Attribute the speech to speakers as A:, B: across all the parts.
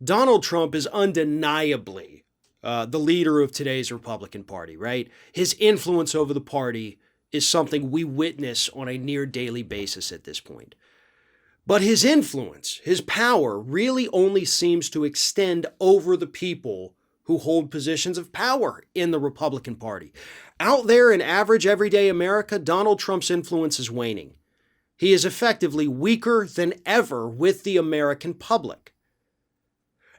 A: Donald Trump is undeniably the leader of today's Republican Party, right? His influence over the party is something we witness on a near daily basis at this point. But his influence, his power, really only seems to extend over the people who hold positions of power in the Republican Party. Out there in average everyday America, Donald Trump's influence is waning. He is effectively weaker than ever with the American public.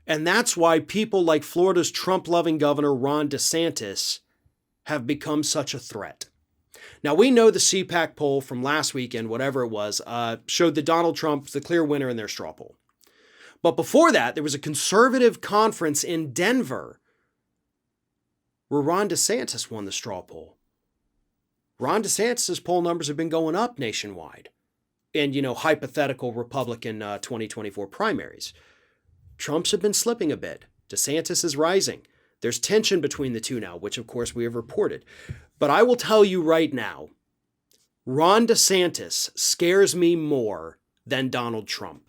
A: And that's why people like Florida's Trump-loving governor, Ron DeSantis, have become such a threat. Now, we know the SeaPak poll from last weekend, whatever it was, showed that Donald Trump was the clear winner in their straw poll. But before that, there was a conservative conference in Denver where Ron DeSantis won the straw poll. Ron DeSantis' poll numbers have been going up nationwide in, hypothetical Republican 2024 primaries. Trump's have been slipping a bit. DeSantis is rising. There's tension between the two now, which of course we have reported. But I will tell you right now, Ron DeSantis scares me more than Donald Trump.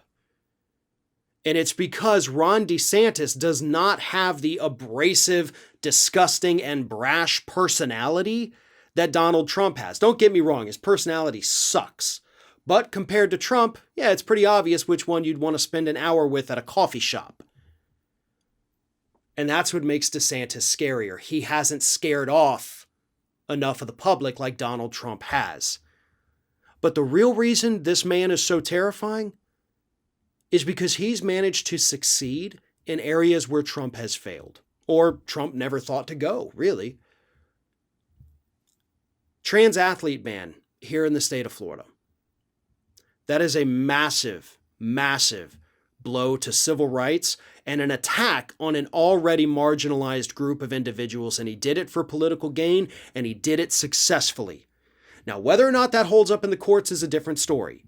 A: And it's because Ron DeSantis does not have the abrasive, disgusting, and brash personality that Donald Trump has. Don't get me wrong, his personality sucks. But compared to Trump, yeah, it's pretty obvious which one you'd want to spend an hour with at a coffee shop. And that's what makes DeSantis scarier. He hasn't scared off enough of the public like Donald Trump has. But the real reason this man is so terrifying is because he's managed to succeed in areas where Trump has failed, or Trump never thought to go, really. Trans athlete ban here in the state of Florida. That is a massive, massive blow to civil rights and an attack on an already marginalized group of individuals. And he did it for political gain, and he did it successfully. Now, whether or not that holds up in the courts is a different story.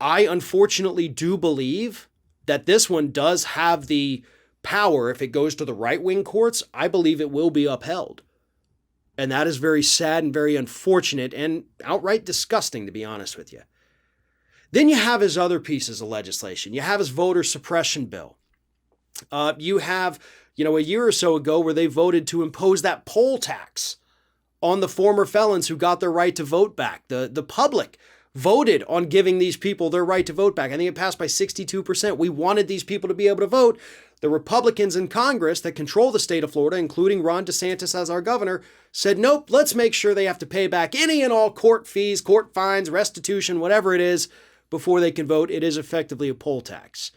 A: I unfortunately do believe that this one does have the power. If it goes to the right-wing courts, I believe it will be upheld. And that is very sad and very unfortunate and outright disgusting, to be honest with you. Then you have his other pieces of legislation. You have his voter suppression bill. You have, a year or so ago where they voted to impose that poll tax on the former felons who got their right to vote back. The public voted on giving these people their right to vote back. I think it passed by 62%. We wanted these people to be able to vote. The Republicans in Congress that control the state of Florida, including Ron DeSantis as our governor, said, nope, let's make sure they have to pay back any and all court fees, court fines, restitution, whatever it is, before they can vote. It is effectively a poll tax.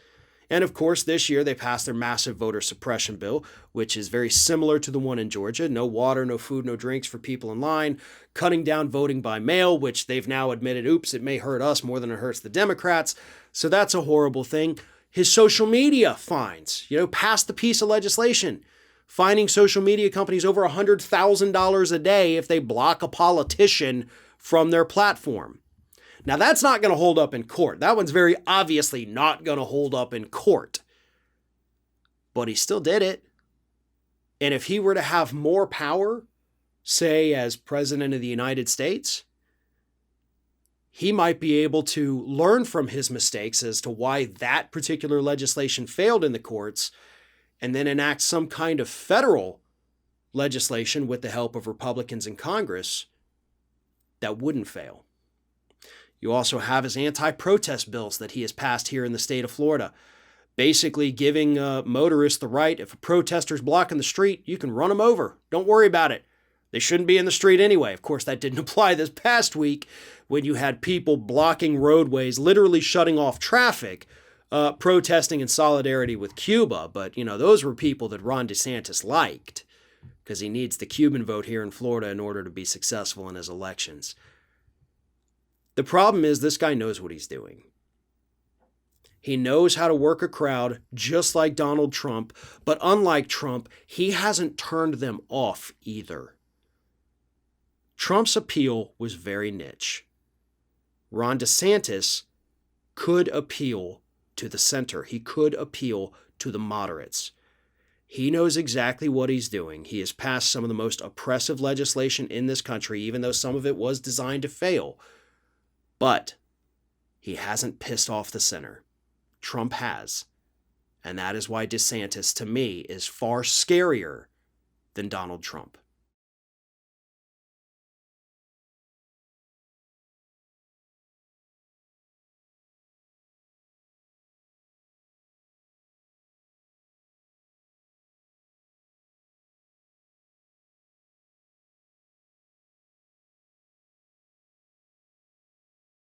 A: And of course, this year they passed their massive voter suppression bill, which is very similar to the one in Georgia. No water, no food, no drinks for people in line, cutting down voting by mail, which they've now admitted, oops, it may hurt us more than it hurts the Democrats. So that's a horrible thing. His social media fines, passed the piece of legislation, fining social media companies over $100,000 a day if they block a politician from their platform. Now, that's not going to hold up in court. That one's very obviously not going to hold up in court. But he still did it. And if he were to have more power, say as President of the United States, he might be able to learn from his mistakes as to why that particular legislation failed in the courts and then enact some kind of federal legislation with the help of Republicans in Congress that wouldn't fail. You also have his anti-protest bills that he has passed here in the state of Florida, basically giving motorists the right, if a protester's blocking the street, you can run them over. Don't worry about it. They shouldn't be in the street anyway. Of course, that didn't apply this past week when you had people blocking roadways, literally shutting off traffic, protesting in solidarity with Cuba. But, those were people that Ron DeSantis liked because he needs the Cuban vote here in Florida in order to be successful in his elections. The problem is this guy knows what he's doing. He knows how to work a crowd just like Donald Trump, but unlike Trump, he hasn't turned them off either. Trump's appeal was very niche. Ron DeSantis could appeal to the center. He could appeal to the moderates. He knows exactly what he's doing. He has passed some of the most oppressive legislation in this country, even though some of it was designed to fail. But he hasn't pissed off the center. Trump has. And that is why DeSantis, to me, is far scarier than Donald Trump.